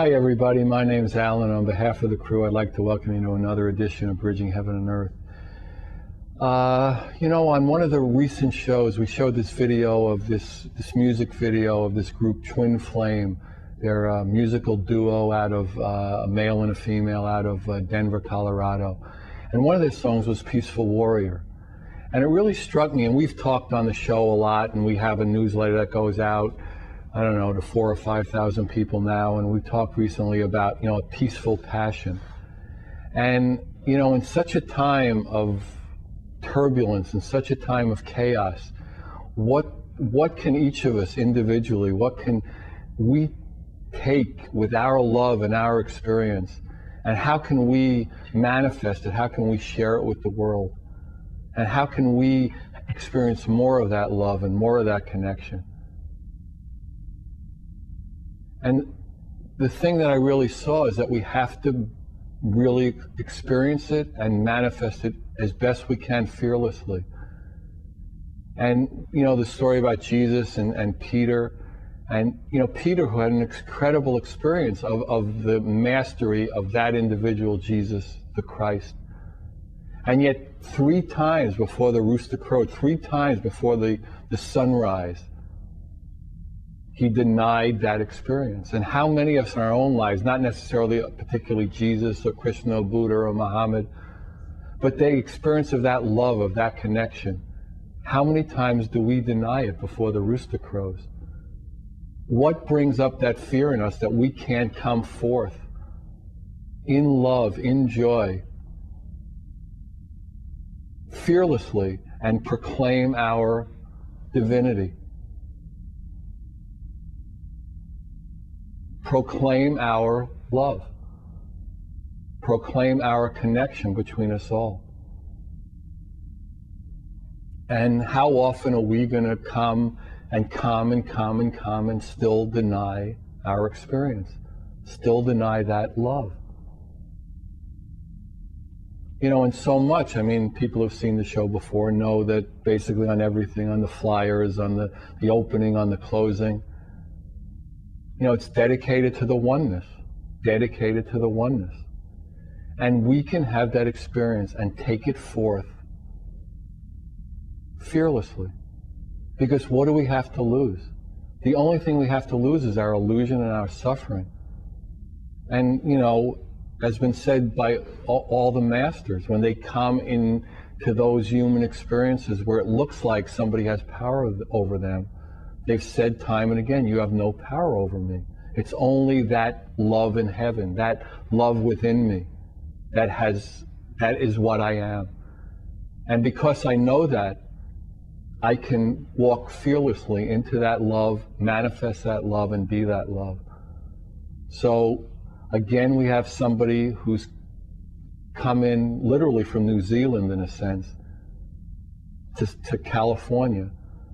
Hi everybody, my name is Alan. On behalf of the crew, I'd like to welcome you to another edition of Bridging Heaven and Earth. On one of the recent shows, we showed this video of this music video of this group Twin Flame. They're a musical duo out of a male and a female out of Denver, Colorado. And one of their songs was Peaceful Warrior. And it really struck me, and we've talked on the show a lot, and we have a newsletter that goes out, I don't know, to 4,000 or 5,000 people now, and we talked recently about, a peaceful passion. And, in such a time of turbulence, in such a time of chaos, what can each of us individually, what can we take with our love and our experience, and how can we manifest it, how can we share it with the world, and how can we experience more of that love and more of that connection? And the thing that I really saw is that we have to really experience it and manifest it as best we can fearlessly. And, the story about Jesus and Peter, and, Peter, who had an incredible experience of the mastery of that individual, Jesus, the Christ. And yet 3 times before the rooster crowed, 3 times before the sunrise, he denied that experience. And how many of us in our own lives, not necessarily particularly Jesus or Krishna or Buddha or Muhammad, but the experience of that love, of that connection, how many times do we deny it before the rooster crows? What brings up that fear in us that we can't come forth in love, in joy, fearlessly, and proclaim our divinity? Proclaim our love. Proclaim our connection between us all. And how often are we going to come and still deny our experience, still deny that love? And so much, people who've seen the show before know that basically on everything, on the flyers, on the opening, on the closing, it's dedicated to the oneness, dedicated to the oneness. And we can have that experience and take it forth fearlessly. Because what do we have to lose? The only thing we have to lose is our illusion and our suffering. And, has been said by all the masters, when they come into those human experiences where it looks like somebody has power over them, they've said time and again, you have no power over me. It's only that love in heaven, that love within me, that is what I am. And because I know that, I can walk fearlessly into that love, manifest that love, and be that love. So again, we have somebody who's come in literally from New Zealand, in a sense, to California,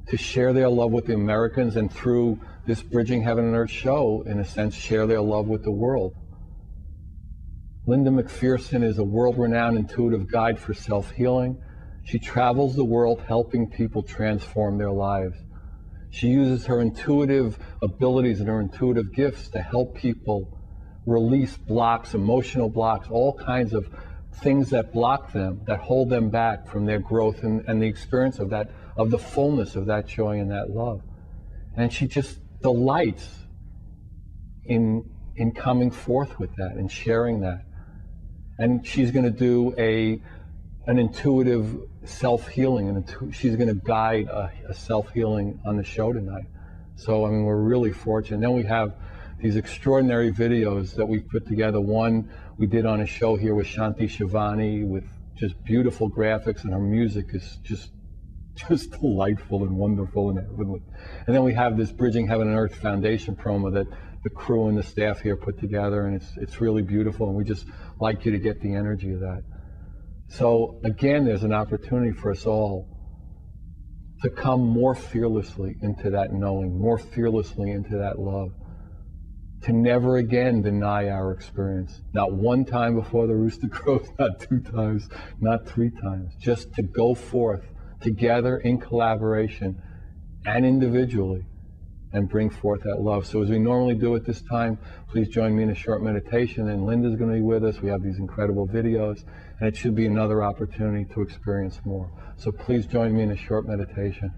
to share their love with the Americans, and through this Bridging Heaven and Earth show, in a sense, share their love with the world. Linda Mcpherson is a world-renowned intuitive guide for self-healing. She travels the world helping people transform their lives. She uses her intuitive abilities and her intuitive gifts to help people release blocks, emotional blocks, all kinds of things that block them, that hold them back from their growth and the experience of that, of the fullness of that joy and that love. And she just delights in coming forth with that and sharing that. And she's going to do an intuitive self-healing, and she's going to guide a self-healing on the show tonight. So, we're really fortunate. And then we have these extraordinary videos that we've put together. One we did on a show here with Shanti Shivani with just beautiful graphics, and her music is just delightful and wonderful and heavenly. And then we have this Bridging Heaven and Earth Foundation promo that the crew and the staff here put together, and it's really beautiful, and we just like you to get the energy of that. So again, there's an opportunity for us all to come more fearlessly into that knowing, more fearlessly into that love, to never again deny our experience. Not 1 time before the rooster crows, not 2 times, not 3 times, just to go forth together in collaboration and individually and bring forth that love. So as we normally do at this time, please join me in a short meditation, and Linda's going to be with us. We have these incredible videos, and it should be another opportunity to experience more. So please join me in a short meditation.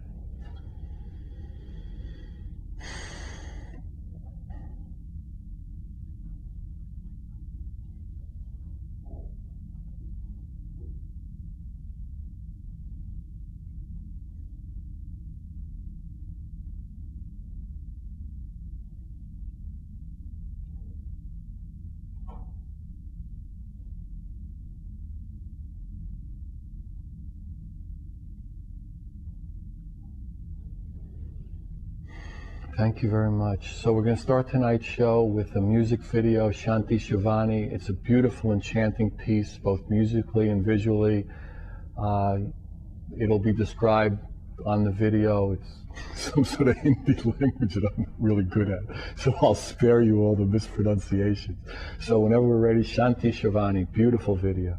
Thank you very much. So we're going to start tonight's show with a music video, Shanti Shivani. It's a beautiful, enchanting piece, both musically and visually. It'll be described on the video. It's some sort of Hindi language that I'm not really good at, so I'll spare you all the mispronunciations. So whenever we're ready, Shanti Shivani, beautiful video.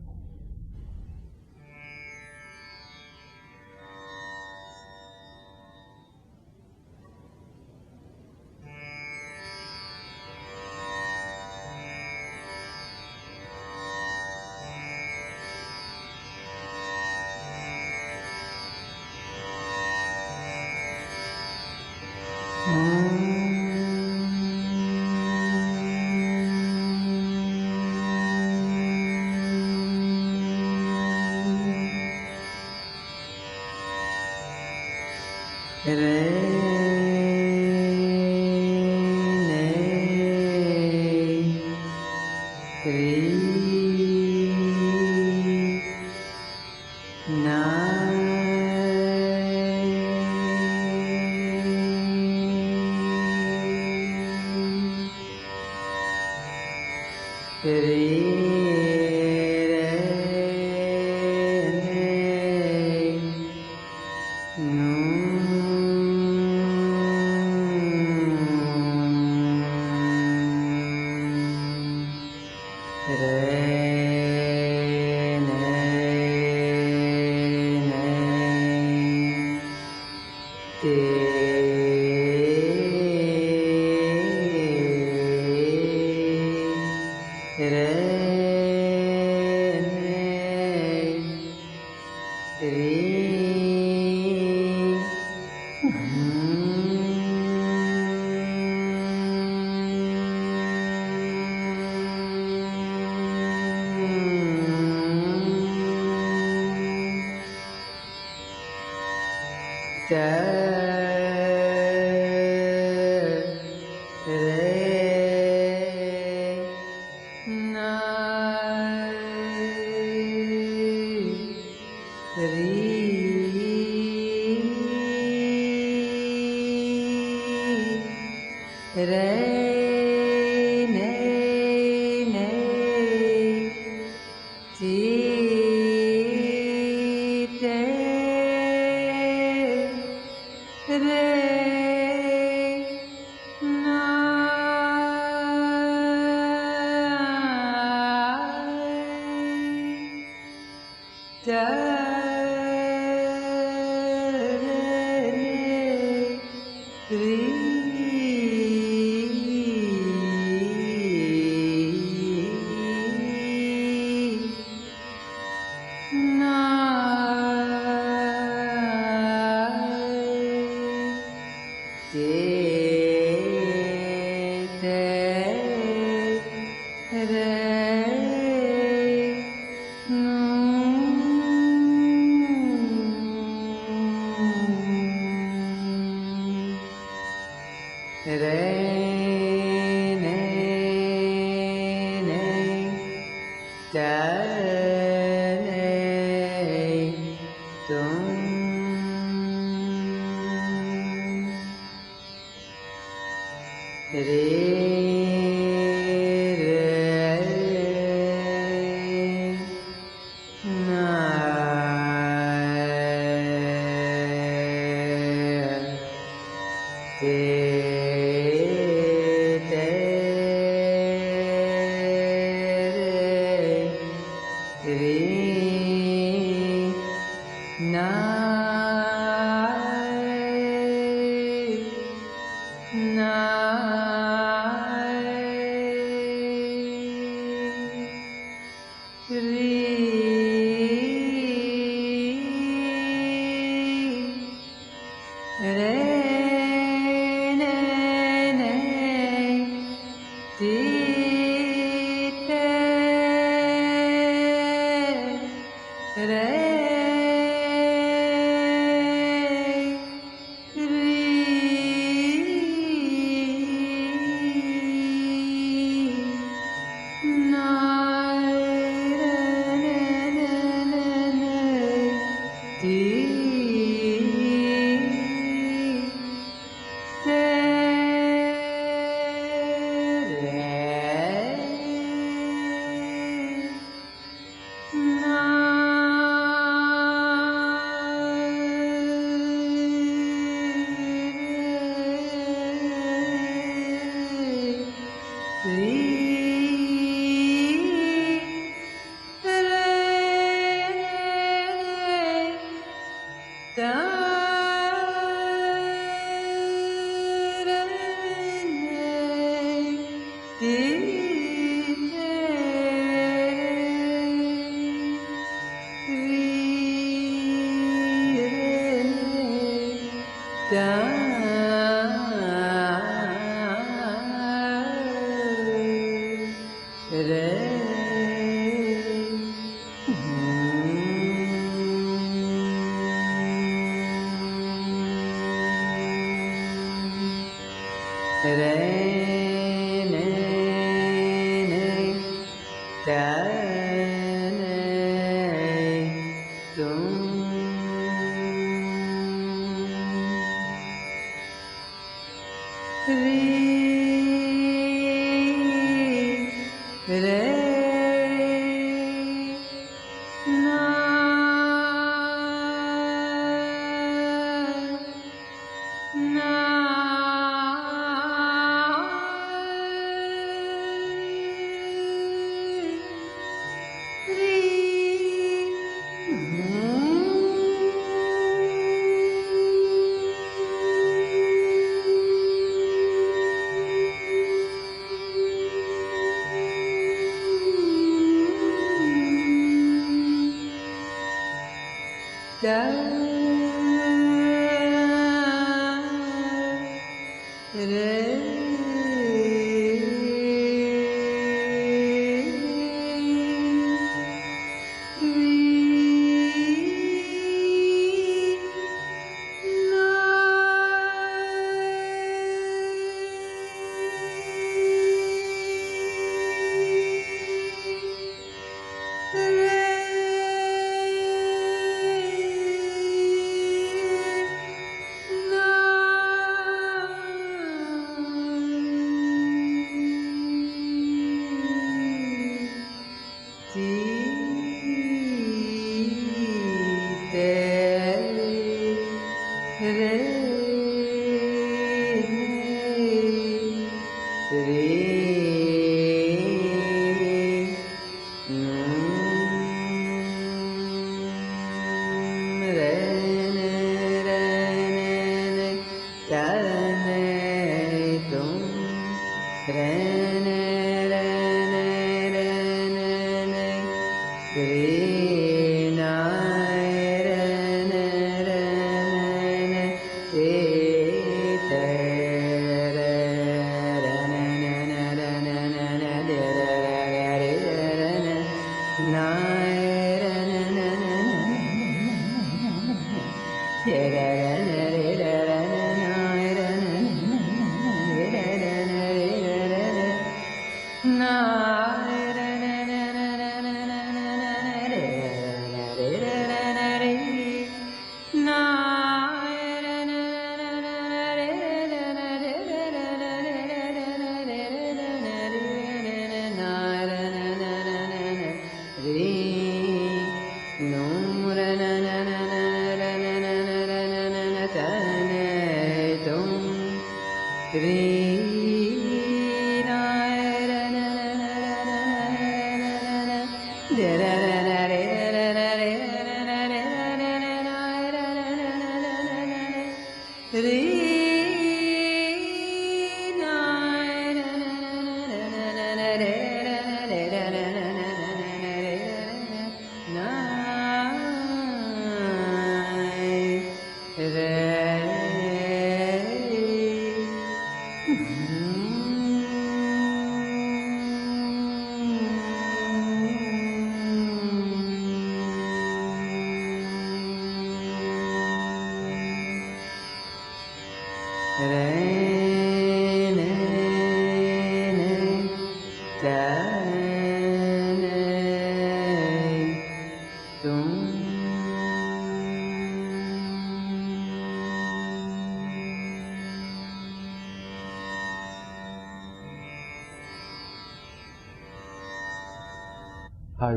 Hi,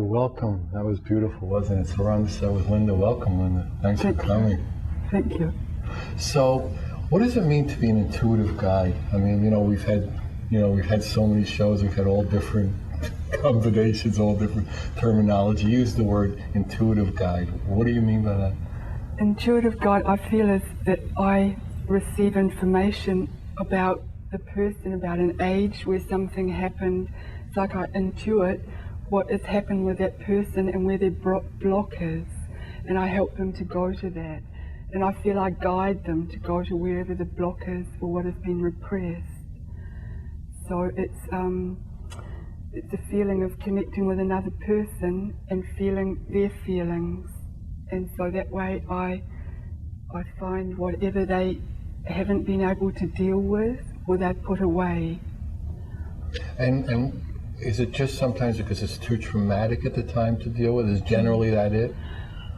welcome. That was beautiful, wasn't it? Surrounded that with Linda. Welcome, Linda. Thanks for coming. Thank you. So, what does it mean to be an intuitive guide? I mean, we've had so many shows. We've had all different combinations, all different terminology. Use the word intuitive guide. What do you mean by that? Intuitive guide, I feel, is that I receive information about the person, about an age where something happened. It's like I intuit what has happened with that person and where their block is, and I help them to go to that. And I feel I guide them to go to wherever the block is or what has been repressed. So it's a feeling of connecting with another person and feeling their feelings. And so that way I find whatever they haven't been able to deal with or they put away. And is it just sometimes because it's too traumatic at the time to deal with? Is generally that it?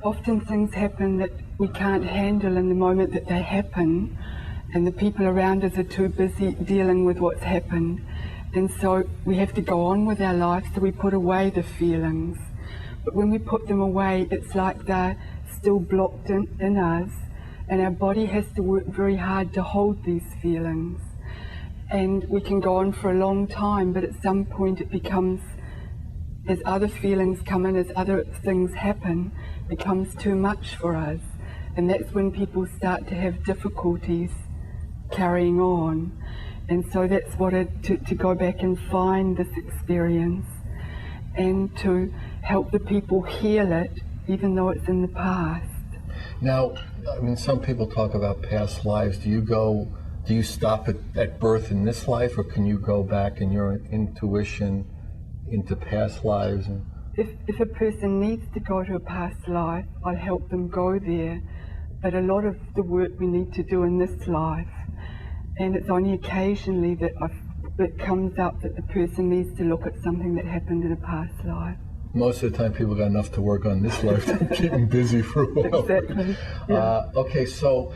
Often things happen that we can't handle in the moment that they happen, and the people around us are too busy dealing with what's happened. And so we have to go on with our lives, so we put away the feelings. But when we put them away, it's like they're still blocked in us, and our body has to work very hard to hold these feelings. And we can go on for a long time, but at some point it becomes, as other feelings come in, as other things happen, becomes too much for us. And that's when people start to have difficulties carrying on. And so that's what to go back and find this experience and to help the people heal it, even though it's in the past. Now, I mean, some people talk about past lives. Do you stop at birth in this life, or can you go back in your intuition into past lives? If a person needs to go to a past life, I'll help them go there. But a lot of the work we need to do in this life, and it's only occasionally that it comes up that the person needs to look at something that happened in a past life. Most of the time people got enough to work on this life to keep them busy for a while. Exactly. Yeah. Okay, so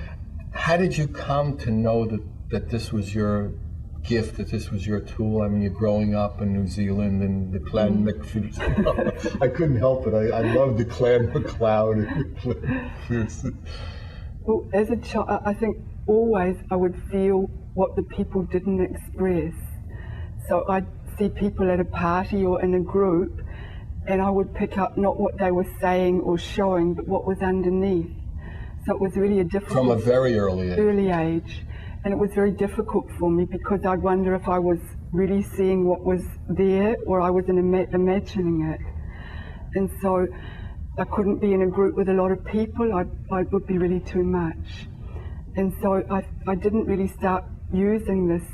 how did you come to know that this was your gift, that this was your tool? I mean, you're growing up in New Zealand and the clan Mcpherson. I couldn't help it. I loved the clan McLeod and Mcpherson. Well, as a child, I think always I would feel what the people didn't express. So I'd see people at a party or in a group, and I would pick up not what they were saying or showing, but what was underneath. So it was really a difficult... From a very early age. And it was very difficult for me because I'd wonder if I was really seeing what was there or I was imagining it. And so I couldn't be in a group with a lot of people. I would be really too much. And so I didn't really start using this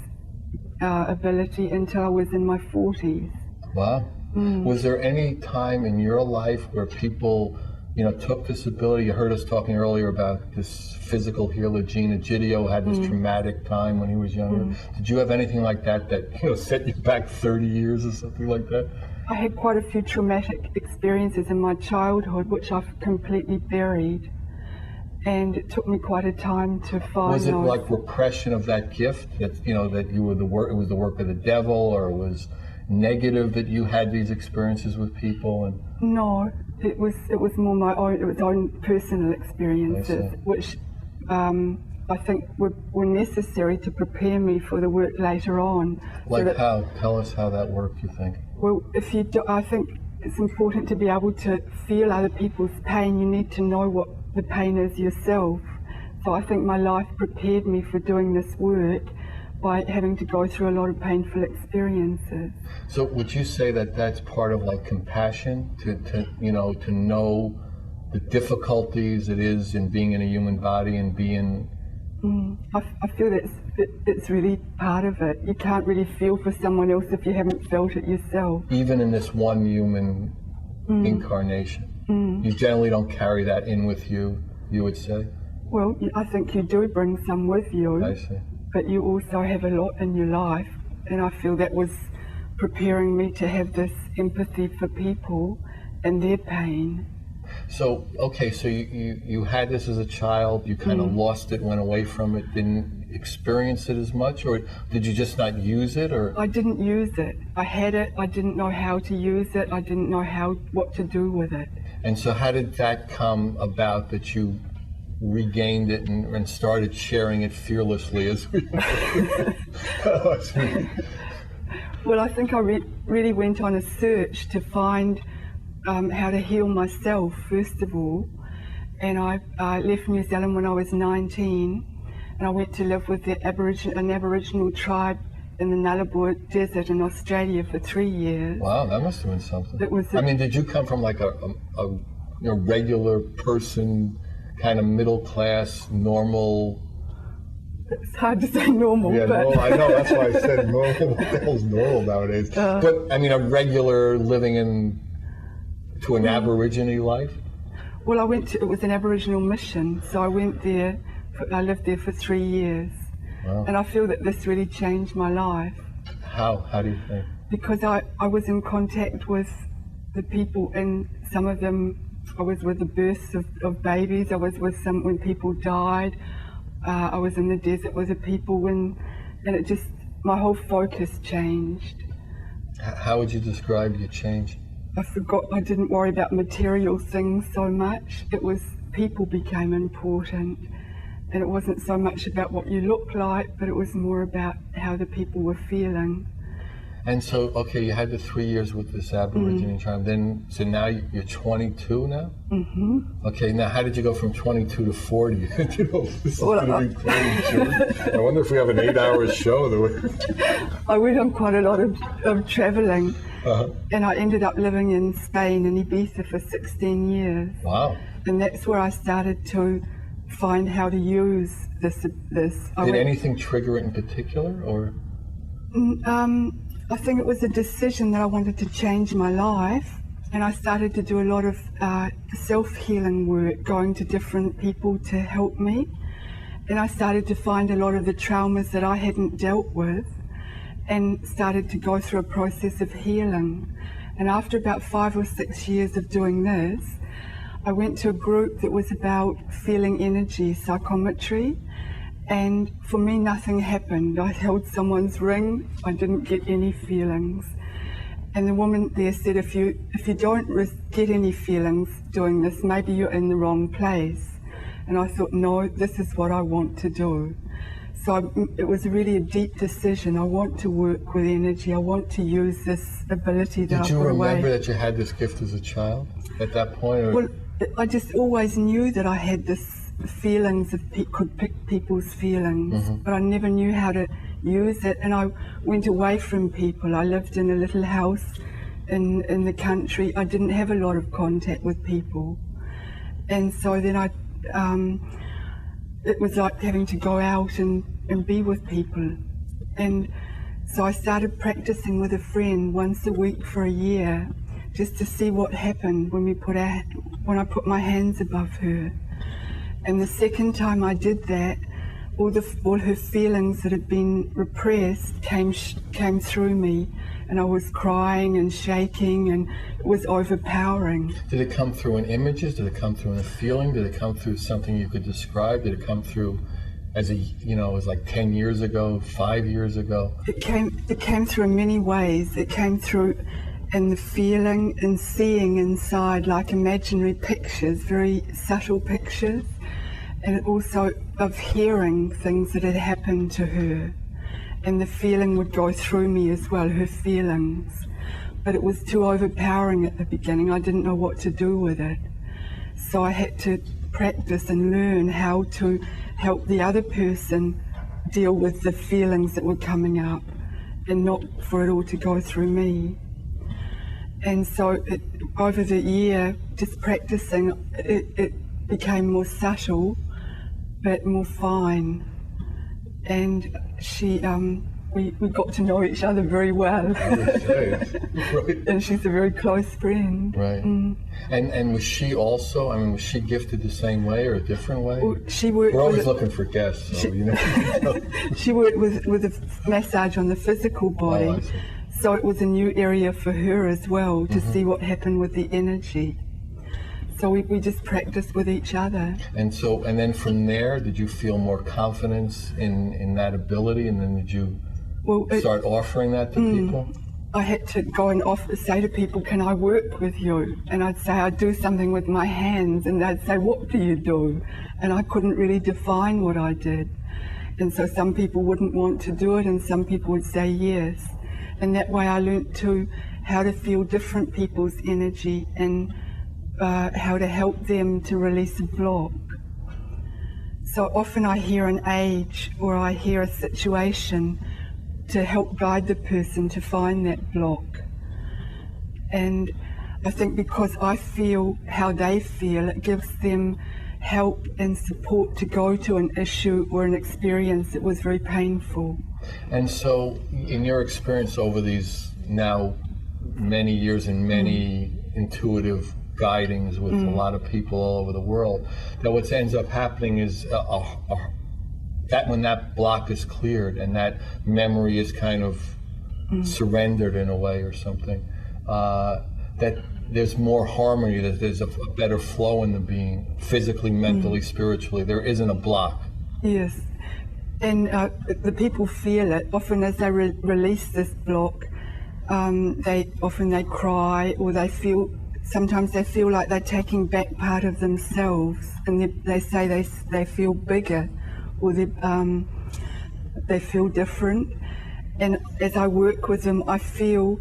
ability until I was in my 40s. Wow. Was there any time in your life where people, took this ability? You heard us talking earlier about this physical healer, Gene Egidio, had this traumatic time when he was younger. Did you have anything like that set you back 30 years or something like that? I had quite a few traumatic experiences in my childhood, which I've completely buried. And it took me quite a time to find. Was it like repression of that gift, that that you were it was the work of the devil, or it was negative that you had these experiences with people? And no, it was more my own personal experiences, which I think were necessary to prepare me for the work later on. Like how? Tell us how that worked, you think? Well, I think it's important to be able to feel other people's pain. You need to know what the pain is yourself. So I think my life prepared me for doing this work by having to go through a lot of painful experiences. So would you say that that's part of like compassion, to know the difficulties it is in being in a human body and being... I feel it's really part of it. You can't really feel for someone else if you haven't felt it yourself. Even in this one human incarnation. You generally don't carry that in with you, you would say? Well, I think you do bring some with you. I see. but you also have a lot in your life, and I feel that was preparing me to have this empathy for people and their pain. So, okay, so you had this as a child, you kind of lost it, went away from it, didn't experience it as much, or did you just not use it? Or I didn't use it. I had it, I didn't know how to use it, I didn't know what to do with it. And so how did that come about, that you regained it and started sharing it fearlessly, as we know? Well, I think I really went on a search to find how to heal myself, first of all. And I left New Zealand when I was 19, and I went to live with an Aboriginal tribe in the Nullarbor Desert in Australia for 3 years. Wow, that must have been something. It was I mean, did you come from like a regular person, kind of middle class, normal? It's hard to say normal, Yeah, but... no, I know, that's why I said normal. What the hell's normal nowadays? But, I mean, a regular living to an Aborigine life? Well, it was an Aboriginal mission, so I went there, I lived there for 3 years. Wow. And I feel that this really changed my life. How? How do you think? Because I was in contact with the people, and some of them, I was with the births of babies, I was with some when people died, I was in the desert with the people and it just, my whole focus changed. How would you describe your change? I didn't worry about material things so much. It was people became important, and it wasn't so much about what you look like, but it was more about how the people were feeling. And so, okay, you had the 3 years with this Aborigine tribe. So now you're 22 now? Mm-hmm. Okay, now how did you go from 22 to 40? This is going to be crazy. I wonder if we have an 8-hour show. I went on quite a lot of traveling, and I ended up living in Spain and Ibiza for 16 years. Wow. And that's where I started to find how to use this. Did anything trigger it in particular, or? I think it was a decision that I wanted to change my life, and I started to do a lot of self-healing work, going to different people to help me, and I started to find a lot of the traumas that I hadn't dealt with and started to go through a process of healing. And after about 5 or 6 years of doing this, I went to a group that was about feeling energy, psychometry. And for me, nothing happened. I held someone's ring, I didn't get any feelings. And the woman there said, if you don't get any feelings doing this, maybe you're in the wrong place. And I thought, no, this is what I want to do. So it was really a deep decision. I want to work with energy. I want to use this ability that I put away. Did you remember that you had this gift as a child at that point? Or? Well, I just always knew that I had this feelings could pick people's feelings, but I never knew how to use it. And I went away from people. I lived in a little house in the country. I didn't have a lot of contact with people, and so then it was like having to go out and be with people. And so I started practicing with a friend once a week for a year, just to see what happened when I put my hands above her. And the second time I did that, all her feelings that had been repressed came through me, and I was crying and shaking, and it was overpowering. Did it come through in images? Did it come through in a feeling? Did it come through something you could describe? Did it come through as it was like 10 years ago, 5 years ago? It came through in many ways. It came through in the feeling and seeing inside, like imaginary pictures, very subtle pictures. And also of hearing things that had happened to her. And the feeling would go through me as well, her feelings. But it was too overpowering at the beginning. I didn't know what to do with it. So I had to practice and learn how to help the other person deal with the feelings that were coming up, and not for it all to go through me. And so over the year, just practicing, it became more subtle, but more fine. And she we got to know each other very well. Right. And she's a very close friend. Right. And was she also, I mean, was she gifted the same way or a different way? Well, she worked We're always looking for guests, so you know. She worked with a massage on the physical body. Oh, I see. So it was a new area for her as well to see what happened with the energy. So we just practiced with each other. And then from there, did you feel more confidence in that ability? And then did you start offering that to people? I had to go and say to people, can I work with you? And I'd say, I do something with my hands. And they'd say, what do you do? And I couldn't really define what I did. And so some people wouldn't want to do it and some people would say yes. And that way I learnt how to feel different people's energy and how to help them to release a block. So often I hear an age or I hear a situation to help guide the person to find that block. And I think because I feel how they feel, it gives them help and support to go to an issue or an experience that was very painful. And so in your experience over these now many years and many intuitive guidings with a lot of people all over the world, that what ends up happening is that when that block is cleared and that memory is kind of surrendered in a way or something, that there's more harmony, that there's a better flow in the being, physically, mentally, spiritually. There isn't a block. Yes, and the people feel it. Often as they release this block, they cry, or sometimes they feel like they're taking back part of themselves, and they say they feel bigger, or they feel different. And as I work with them, I feel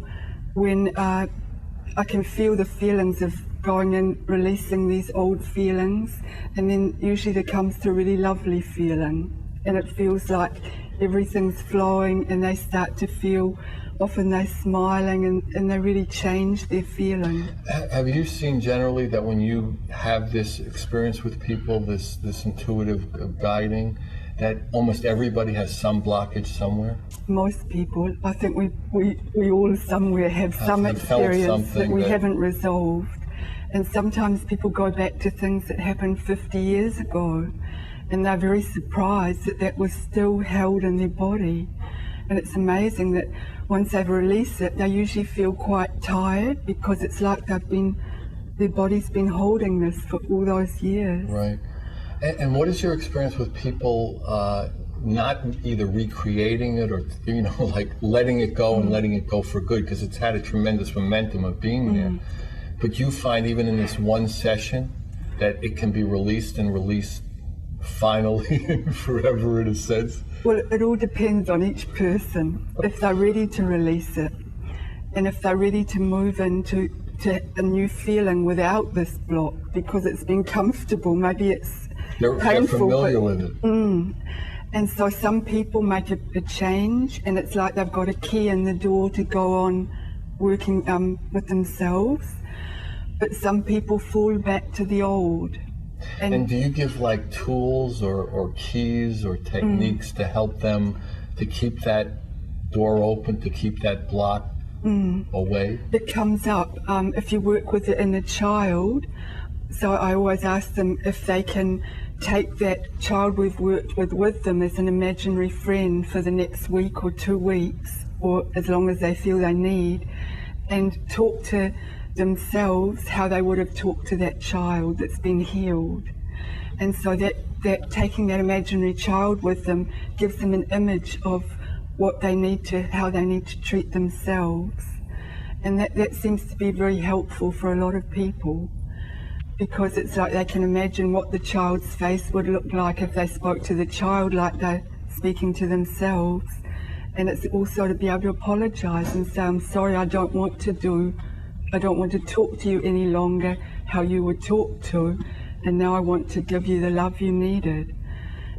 when I can feel the feelings of going and releasing these old feelings, and then usually there comes to a really lovely feeling, and it feels like everything's flowing, and they start to feel, often they're smiling, and they really change their feeling. Have you seen generally that when you have this experience with people, this intuitive guiding, that almost everybody has some blockage somewhere? Most people, I think we all somewhere have some experience that we haven't resolved. And sometimes people go back to things that happened 50 years ago, and they're very surprised that was still held in their body. And it's amazing that once they've released it, they usually feel quite tired, because it's like their body's been holding this for all those years. Right. And what is your experience with people not either recreating it or, like letting it go and letting it go for good, because it's had a tremendous momentum of being there. But you find even in this one session that it can be released and released finally forever in a sense? Well, it all depends on each person, if they're ready to release it, and if they're ready to move into a new feeling without this block, because it's been comfortable. Maybe it's they're familiar with it. And so some people make a change, and it's like they've got a key in the door to go on working with themselves. But some people fall back to the old. And do you give like tools or keys or techniques to help them to keep that door open, to keep that block away? It comes up if you work with the inner child. So I always ask them if they can take that child we've worked with them as an imaginary friend for the next week or 2 weeks, or as long as they feel they need, and talk to themselves how they would have talked to that child that's been healed. And so that taking that imaginary child with them gives them an image of how they need to treat themselves. And that seems to be very helpful for a lot of people, because it's like they can imagine what the child's face would look like if they spoke to the child like they're speaking to themselves. And it's also to be able to apologize and say, I'm sorry, I don't want to talk to you any longer how you were talked to, and now I want to give you the love you needed.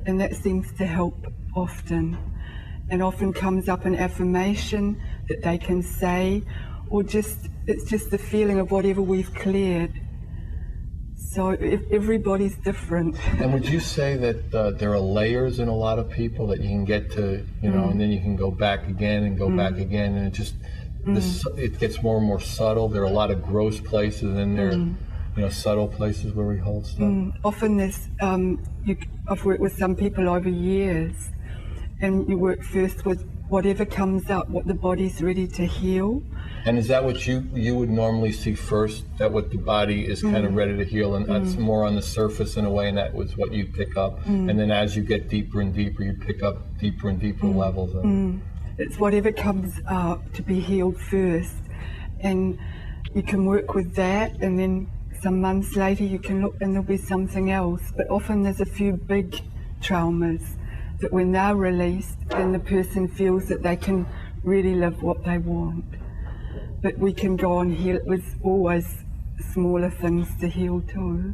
And that seems to help often. And often comes up an affirmation that they can say, or it's just the feeling of whatever we've cleared. so everybody's different. And would you say that there are layers in a lot of people that you can get to, and then you can go back again and go back again, and it just it gets more and more subtle. There are a lot of gross places, and there are subtle places where we hold stuff. Often there's I've worked with some people over years, and you work first with whatever comes up, what the body's ready to heal. And is that what you would normally see first? That what the body is kind of ready to heal, and that's more on the surface in a way, and that was what you pick up. And then as you get deeper and deeper, you pick up deeper and deeper levels of it. It's whatever comes up to be healed first, and you can work with that, and then some months later you can look and there'll be something else. But often there's a few big traumas that when they're released, then the person feels that they can really live what they want. But we can go and heal. It was always smaller things to heal too.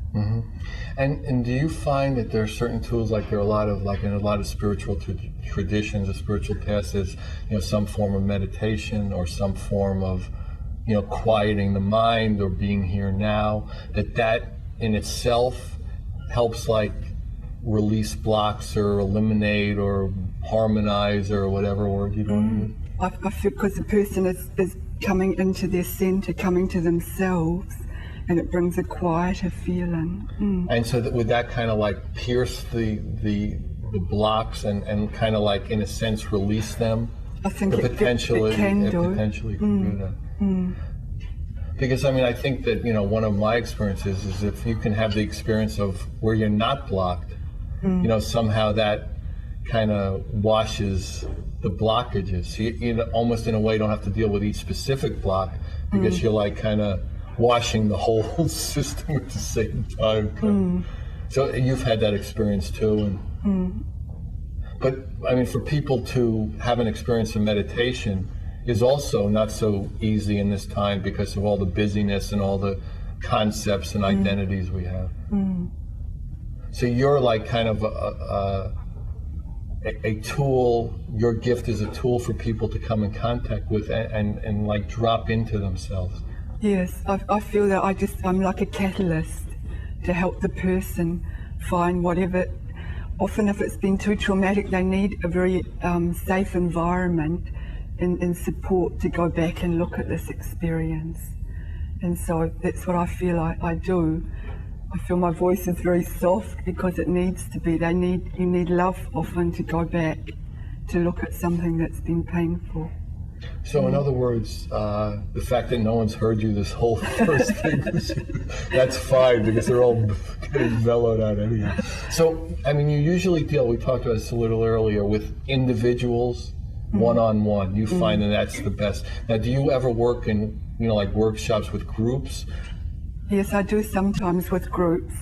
And do you find that there are certain tools, like there are a lot of, like in a lot of spiritual traditions or spiritual paths, there's some form of meditation or some form of quieting the mind or being here now, that in itself helps like release blocks or eliminate or harmonize or whatever word you want to use? I feel because the person is coming into their center, coming to themselves, and it brings a quieter feeling. And so would that kind of like pierce the blocks and kind of like in a sense release them? I think it potentially can do. Potentially can do that. Because I think that one of my experiences is if you can have the experience of where you're not blocked, somehow that kind of washes the blockages. So you almost in a way don't have to deal with each specific block because you're like kind of washing the whole system at the same time. So you've had that experience too. But for people to have an experience of meditation is also not so easy in this time because of all the busyness and all the concepts and identities we have. So you're like kind of a tool, your gift is a tool for people to come in contact with and like drop into themselves. Yes, I feel that I'm like a catalyst to help the person find whatever. Often if it's been too traumatic, they need a very safe environment and support to go back and look at this experience. And so that's what I feel I do. I feel my voice is very soft because it needs to be. You need love often to go back to look at something that's been painful. So in other words, the fact that no one's heard you this whole first thing, that's fine because they're all getting mellowed out anyway. So, you usually deal, we talked about this a little earlier, with individuals, one-on-one. You find that that's the best. Now, do you ever work in, like workshops with groups? Yes, I do sometimes with groups.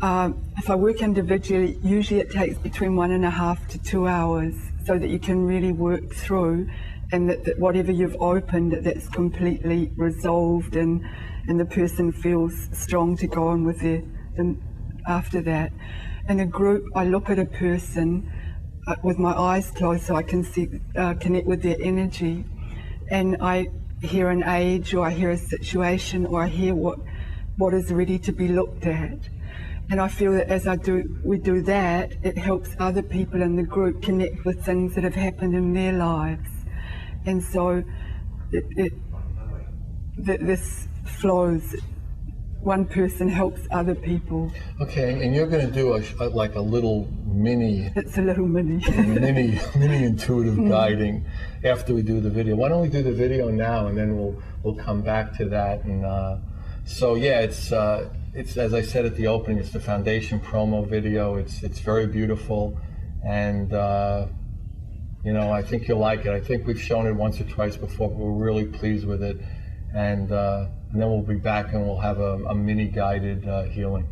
If I work individually, usually it takes between 1.5 to 2 hours so that you can really work through and that whatever you've opened, that's completely resolved and the person feels strong to go on with them after that. In a group, I look at a person with my eyes closed so I can connect with their energy, and I hear an age or I hear a situation or I hear what is ready to be looked at. And I feel that as we do that, it helps other people in the group connect with things that have happened in their lives. And so this flows. One person helps other people. Okay, and you're going to do like a little mini. It's a little mini. mini intuitive guiding after we do the video. Why don't we do the video now, and then we'll come back to that. And so yeah, it's as I said at the opening, it's the Foundation promo video. It's very beautiful, and I think you'll like it. I think we've shown it once or twice before, but we're really pleased with it. And then we'll be back and we'll have a mini guided healing.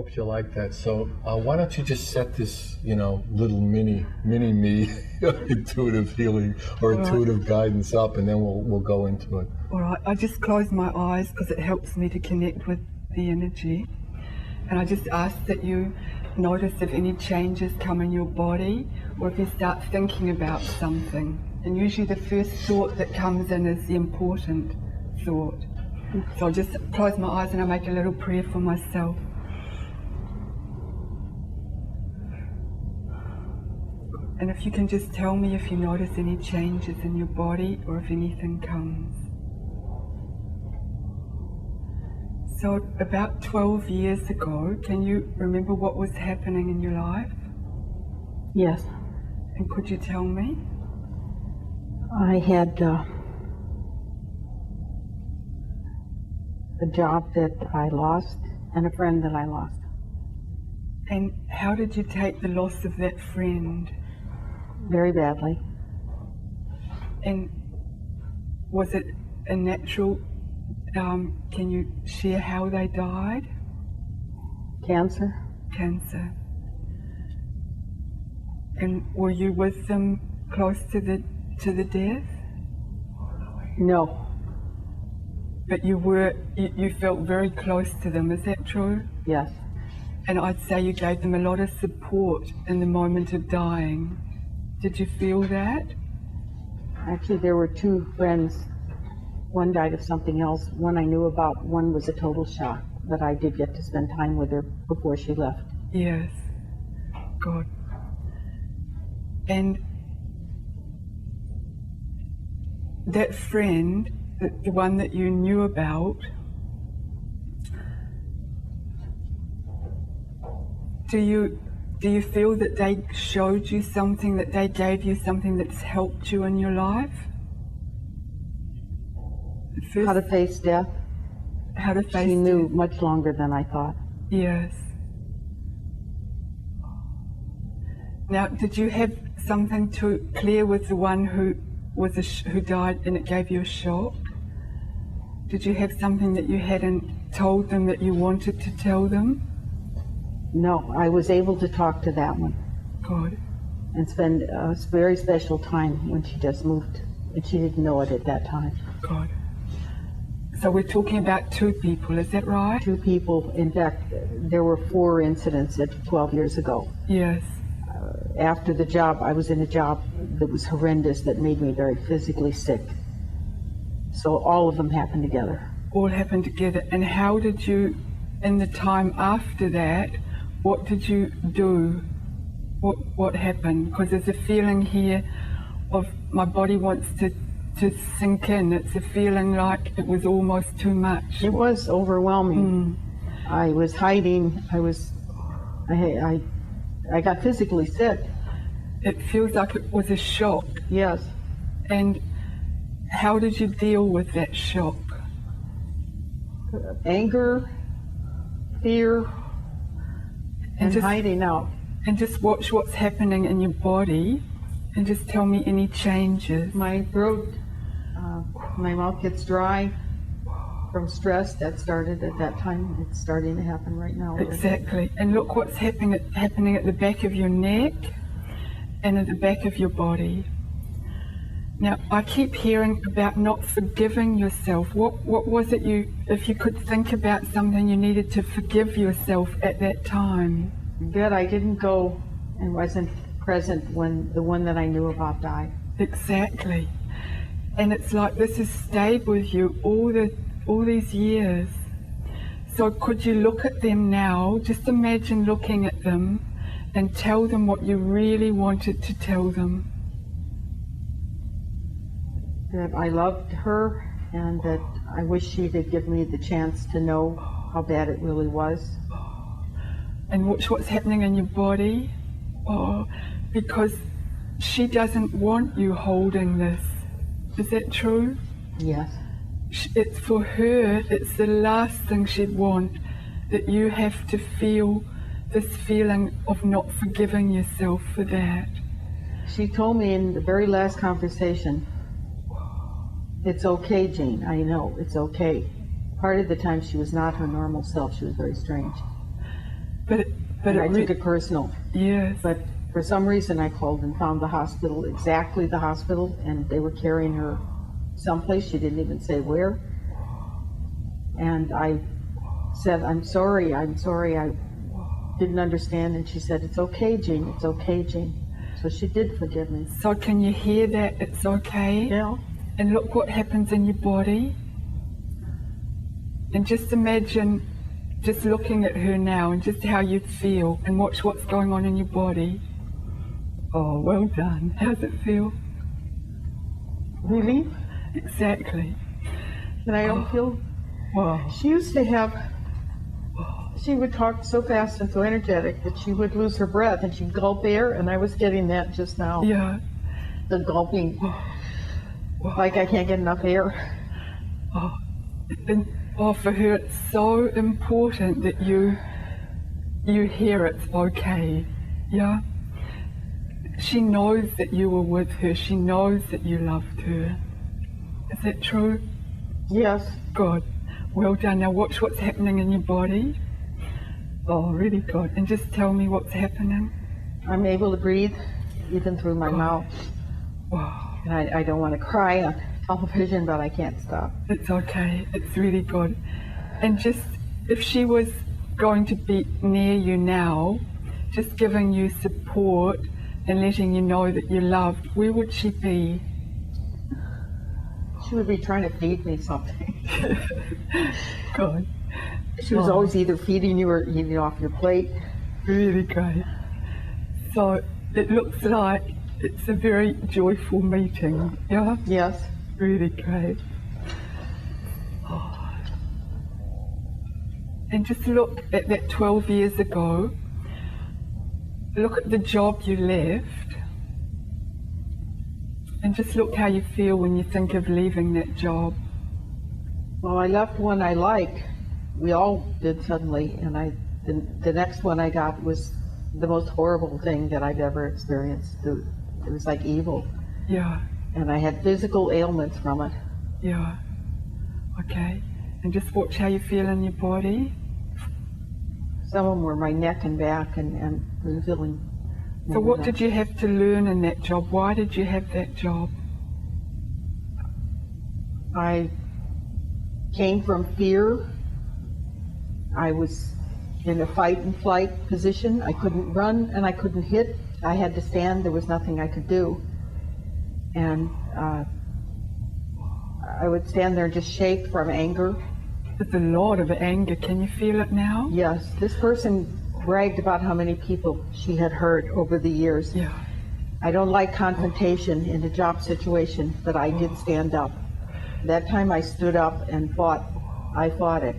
hope you like that. So why don't you just set this, little mini me intuitive healing or intuitive guidance up, and then we'll go into it. All right, I just close my eyes because it helps me to connect with the energy. And I just ask that you notice if any changes come in your body or if you start thinking about something. And usually the first thought that comes in is the important thought. So I'll just close my eyes and I'll make a little prayer for myself. And if you can just tell me if you notice any changes in your body or if anything comes. So about 12 years ago, can you remember what was happening in your life? Yes. And could you tell me? I had a job that I lost and a friend that I lost. And how did you take the loss of that friend? Very badly. And was it a natural, can you share how they died? Cancer. Cancer. And were you with them close to the death? No. But you felt very close to them, is that true? Yes. And I'd say you gave them a lot of support in the moment of dying. Did you feel that? Actually, there were two friends. One died of something else. One I knew about. One was a total shock. But I did get to spend time with her before she left. Yes. God. And that friend, the one that you knew about, do you feel that they showed you something, that they gave you something that's helped you in your life? How to face death. How to face She knew death. much longer than I thought. Yes. Now, did you have something to clear with the one who died and it gave you a shock? Did you have something that you hadn't told them that you wanted to tell them? No, I was able to talk to that one. God. And spend a very special time when she just moved. And she didn't know it at that time. God. So we're talking about two people, is that right? Two people. In fact, there were 4 incidents at 12 years ago. Yes. After the job, I was in a job that was horrendous, that made me very physically sick. So all of them happened together. All happened together. And how did you, in the time after that, what did you do? What happened? Because there's a feeling here of my body wants to sink in. It's a feeling like it was almost too much. It was overwhelming. I was hiding. I got physically sick. It feels like it was a shock. Yes. And how did you deal with that shock? Anger, fear, and just hiding out. And just watch what's happening in your body and just tell me any changes. My throat, my mouth gets dry from stress. That started at that time. It's starting to happen right now. Exactly. And look what's happening at the back of your neck and at the back of your body. Now, I keep hearing about not forgiving yourself. What was it if you could think about something you needed to forgive yourself at that time? That I didn't go and wasn't present when the one that I knew about died. Exactly. And it's like this has stayed with you all these years. So could you look at them now, just imagine looking at them and tell them what you really wanted to tell them? That I loved her and that I wish she could give me the chance to know how bad it really was. And watch what's happening in your body. Oh, because she doesn't want you holding this. Is that true? Yes. It's for her, it's the last thing she'd want, that you have to feel this feeling of not forgiving yourself for that. She told me in the very last conversation, "It's okay, Jane, I know, it's okay." Part of the time she was not her normal self, she was very strange. But and I took it personal. Yes. But for some reason, I called and found the hospital, exactly the hospital, and they were carrying her someplace. She didn't even say where. And I said, I'm sorry, I didn't understand. And she said, it's okay, Jean, it's okay, Jean. So she did forgive me. So can you hear that? It's okay? Yeah. And look what happens in your body. And just imagine just looking at her now and just how you feel, and watch what's going on in your body. Oh, well done. How does it feel? Relief? Exactly. And I don't feel... Wow. She used to have... She would talk so fast and so energetic that she would lose her breath and she'd gulp air, and I was getting that just now. Yeah. The gulping. Like I can't get enough air. Oh, and for her it's so important that you hear it's okay. Yeah. She knows that you were with her. She knows that you loved her. Is that true? Yes. Good. Well done. Now watch what's happening in your body. Oh, really good. And just tell me what's happening. I'm able to breathe even through my mouth. Wow. And I don't want to cry on television, but I can't stop. It's okay. It's really good. And just, if she was going to be near you now, just giving you support and letting you know that you're loved, where would she be? She would be trying to feed me something. Good. She was always either feeding you or eating off your plate. Really great. So it looks like it's a very joyful meeting, yeah? Yes. Really great. Oh. And just look at that 12 years ago. Look at the job you left. And just look how you feel when you think of leaving that job. Well, I left one I liked. We all did suddenly, and the next one I got was the most horrible thing that I've ever experienced. It was like evil. Yeah. And I had physical ailments from it. Yeah. Okay. And just watch how you feel in your body. Some of them were my neck and back, and feeling. So what did you have to learn in that job? Why did you have that job? I came from fear. I was in a fight and flight position. I couldn't run and I couldn't hit. I had to stand. There was nothing I could do. And I would stand there and just shake from anger. There's a lot of anger. Can you feel it now? Yes. This person bragged about how many people she had hurt over the years. Yeah. I don't like confrontation in a job situation, but I did stand up. That time I stood up and fought. I fought it.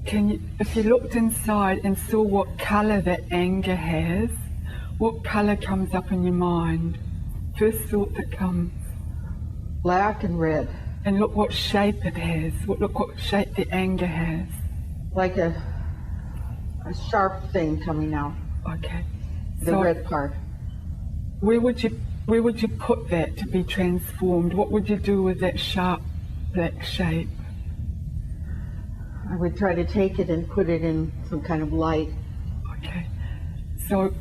Can you, if you looked inside and saw what colour that anger has, what colour comes up in your mind? First thought that comes. Black and red. And look what shape it has. Look what shape the anger has. Like a sharp thing coming out. Okay. The red part. Where would you put that to be transformed? What would you do with that sharp black shape? I would try to take it and put it in some kind of light. Okay. So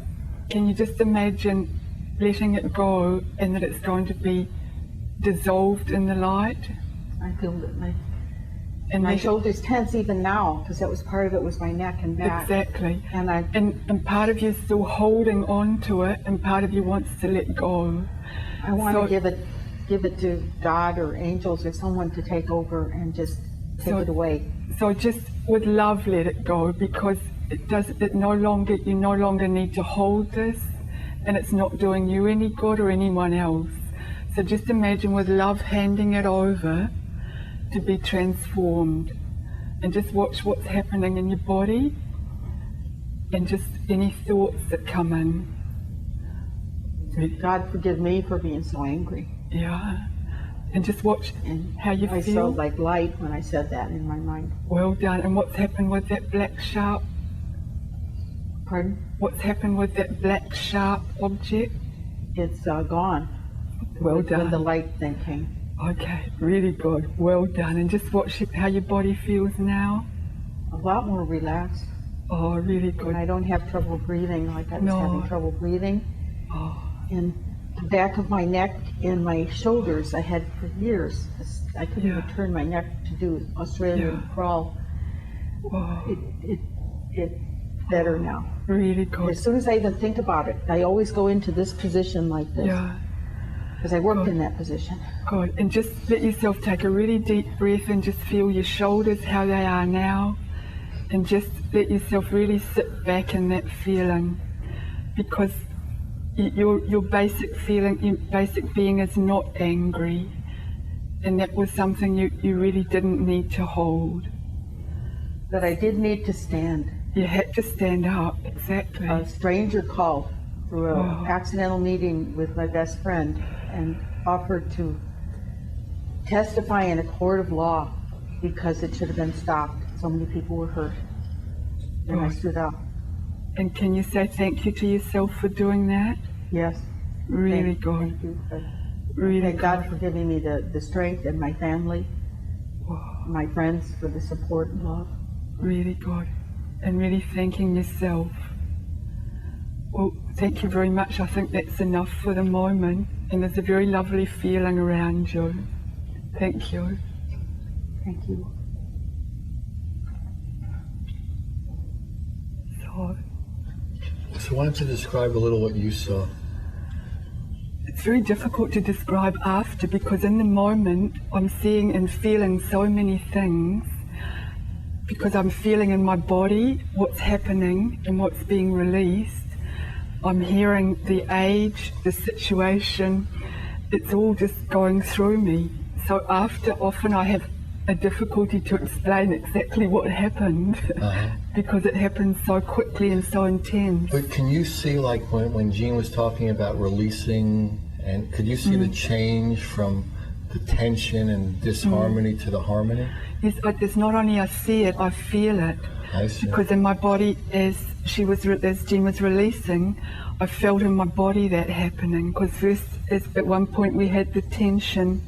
can you just imagine letting it go and that it's going to be dissolved in the light? I feel that my shoulders tense even now, because that was part of it, was my neck and back. Exactly. And part of you is still holding on to it, and part of you wants to let go. I want to give it to God or angels or someone to take over and just take it away. So just with love, let it go, because you no longer need to hold this, and it's not doing you any good or anyone else. So just imagine with love handing it over to be transformed, and just watch what's happening in your body and just any thoughts that come in. God forgive me for being so angry. Yeah. And just watch how you I feel. felt like light when I said that in my mind. Well done. And what's happened with that black sharp? Pardon? What's happened with that black sharp object? It's gone. Well done. When the light thing came. Okay, really good. Well done. And just watch how your body feels now. A lot more relaxed. Oh, really good. And I don't have trouble breathing like I was No. having trouble breathing. Oh, And the back of my neck and my shoulders, I had for years. I couldn't even Yeah. turn my neck to do Australian Yeah. crawl. oh, It's better now. really good. As soon as I even think about it, I always go into this position like this. Yeah, Because I worked in that position. good. And just let yourself take a really deep breath and just feel your shoulders, how they are now. And just let yourself really sit back in that feeling. Because your basic feeling, your basic being is not angry. And that was something you really didn't need to hold. But I did need to stand. You had to stand up, exactly. A stranger called through an Oh. accidental meeting with my best friend and offered to testify in a court of law because it should have been stopped. So many people were hurt. And I Oh. stood up. And can you say thank you to yourself for doing that? Yes. Really good. Thank you. Really Thank God good. for giving me the strength, and my family, my friends for the support and love. Really good. And really thanking yourself. Well, thank you very much. I think that's enough for the moment. And there's a very lovely feeling around you. Thank you. Thank you. So, So why don't you describe a little what you saw? it's very difficult to describe after because in the moment I'm seeing and feeling so many things because I'm feeling in my body what's happening and what's being released. I'm hearing the age, the situation, it's all just going through me. So after, often I have a difficulty to explain exactly what happened because it happened so quickly and so intense. But can you see, like when Jean was talking about releasing, and could you see the change from the tension and disharmony to the harmony? Yes, it's not only I see it, I feel it. I see. Because in my body, as Jean was releasing, I felt in my body that happening. Because first, at one point we had the tension.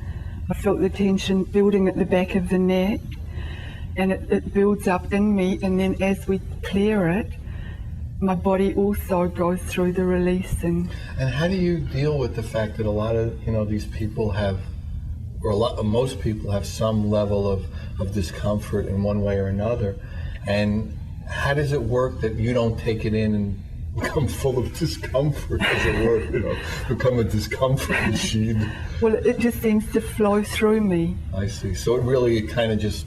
I felt the tension building at the back of the neck, and it builds up in me. And then as we clear it, my body also goes through the releasing. And how do you deal with the fact that a lot of these people have, most people have some level of discomfort in one way or another, and how does it work that you don't take it in and become full of discomfort, as it were, become a discomfort machine? Well, it just seems to flow through me. I see. So it kind of just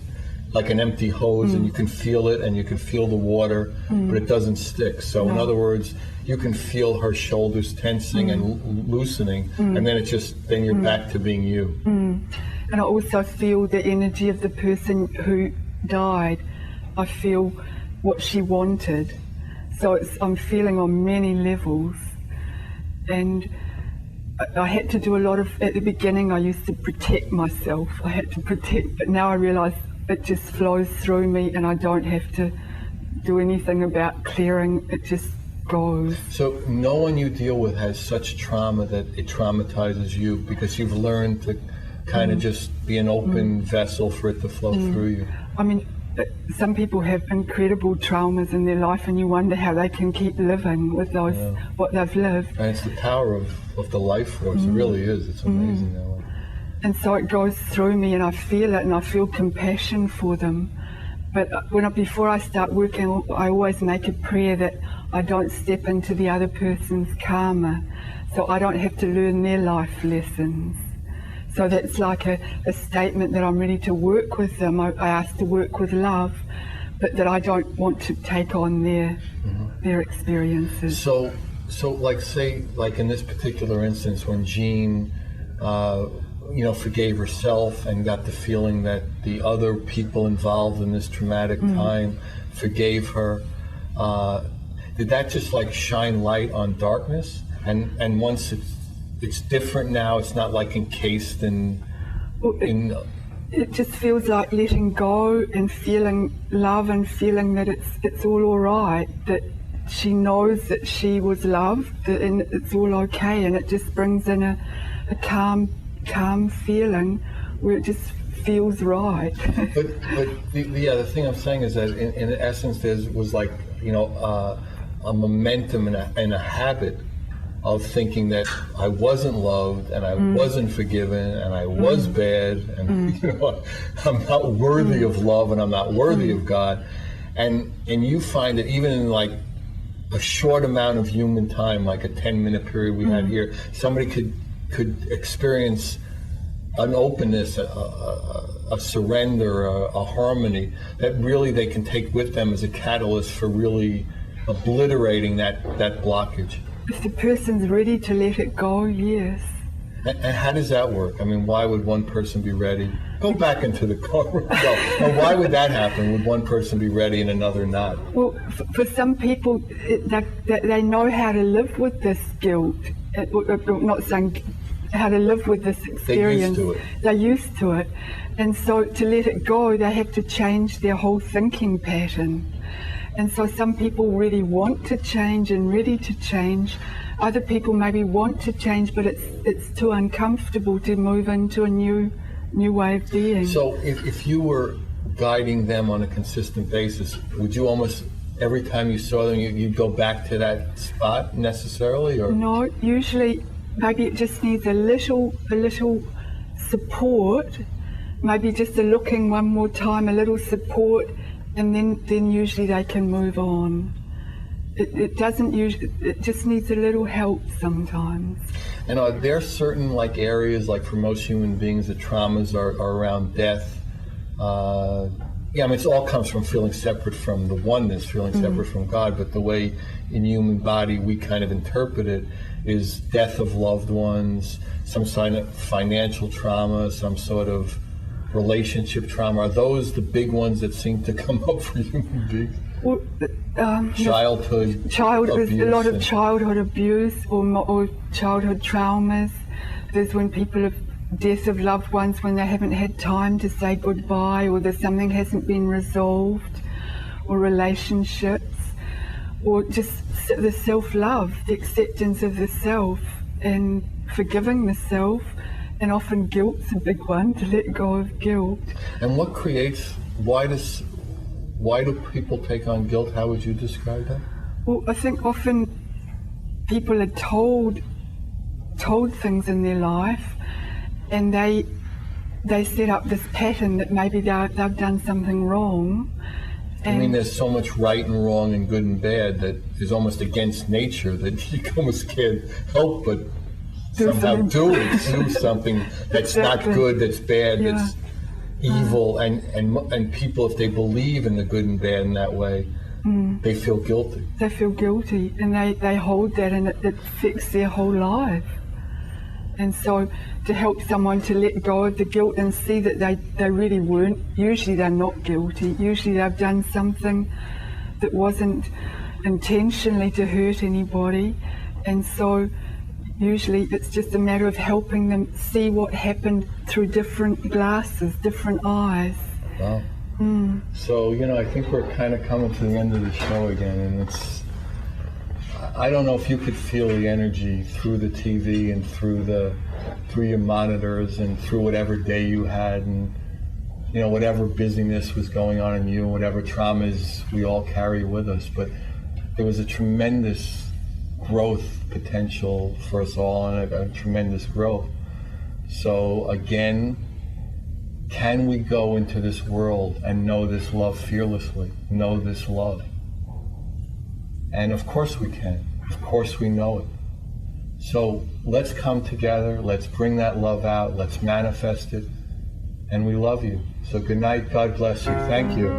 like an empty hose, and you can feel it, and you can feel the water, but it doesn't stick. So in other words, you can feel her shoulders tensing and loosening, and then then you're back to being you. And I also feel the energy of the person who died. I feel what she wanted. So I'm feeling on many levels. And I had to do a lot of, at the beginning I used to protect myself. I had to protect, but now I realise it just flows through me and I don't have to do anything about clearing, it just goes. So no one you deal with has such trauma that it traumatizes you, because you've learned to kind of just be an open vessel for it to flow through you. I mean, some people have incredible traumas in their life and you wonder how they can keep living with those, what they've lived. And it's the power of the life force. It really is. It's amazing that way. And so it goes through me and I feel it and I feel compassion for them. But before I start working, I always make a prayer that I don't step into the other person's karma, so I don't have to learn their life lessons. So that's like a statement that I'm ready to work with them. I ask to work with love, but that I don't want to take on their experiences. So like say, like in this particular instance, when Jean, forgave herself and got the feeling that the other people involved in this traumatic time forgave her, did that just like shine light on darkness? And once it's different now, it's not like encased in. It just feels like letting go and feeling love and feeling that it's all right, that she knows that she was loved and it's all okay, and it just brings in a calm feeling where it just feels right. But the thing I'm saying is that in essence there was like, a momentum and a habit of thinking that I wasn't loved and I wasn't forgiven and I was bad and I'm not worthy of love and I'm not worthy of God, and you find that even in like a short amount of human time, like a 10-minute period we had here, somebody could experience an openness, a surrender, a harmony that really they can take with them as a catalyst for really obliterating that blockage. If the person's ready to let it go, yes. And how does that work? I mean, why would one person be ready? Go back into the courtroom. Why would that happen? Would one person be ready and another not? Well, for some people, they know how to live with this guilt. Not saying how to live with this experience. They're used to it. And so to let it go, they have to change their whole thinking pattern. And so some people really want to change and ready to change. Other people maybe want to change, but it's too uncomfortable to move into a new way of being. So if you were guiding them on a consistent basis, would you almost every time you saw them, you'd go back to that spot necessarily? Or no, usually maybe it just needs a little support, maybe just a looking one more time, a little support, and then usually they can move on. It doesn't usually, it just needs a little help sometimes. And are there certain like areas, like for most human beings, the traumas are around death? Yeah, I mean, it all comes from feeling separate from the oneness, feeling separate from God, but the way in human body we kind of interpret it is death of loved ones, some kind of financial trauma, some sort of relationship trauma. Are those the big ones that seem to come up for human beings? Well, childhood abuse. There's a lot of childhood abuse or childhood traumas. There's when people have death of loved ones when they haven't had time to say goodbye, or there's something hasn't been resolved, or relationships, or just the self-love, the acceptance of the self and forgiving the self. And often guilt's a big one, to let go of guilt. And what creates, why do people take on guilt? How would you describe that? Well, I think often people are told things in their life, and they set up this pattern that maybe they've done something wrong. I mean, there's so much right and wrong and good and bad that is almost against nature that you almost can't help but somehow do something that's not good, that's bad, that's evil, and people, if they believe in the good and bad in that way, they feel guilty. They feel guilty, and they hold that, and it affects their whole life. And so to help someone to let go of the guilt and see that they really weren't, usually they're not guilty, usually they've done something that wasn't intentionally to hurt anybody, and so usually it's just a matter of helping them see what happened through different glasses, different eyes. Wow. So, I think we're kind of coming to the end of the show again, and I don't know if you could feel the energy through the TV and through your monitors and through whatever day you had, and whatever busyness was going on in you, whatever traumas we all carry with us, but there was a tremendous growth potential for us all, and a tremendous growth. So again, can we go into this world and know this love fearlessly, know this love? And of course we can, of course we know it. So let's come together, let's bring that love out, let's manifest it, and we love you. So good night, God bless you, thank you.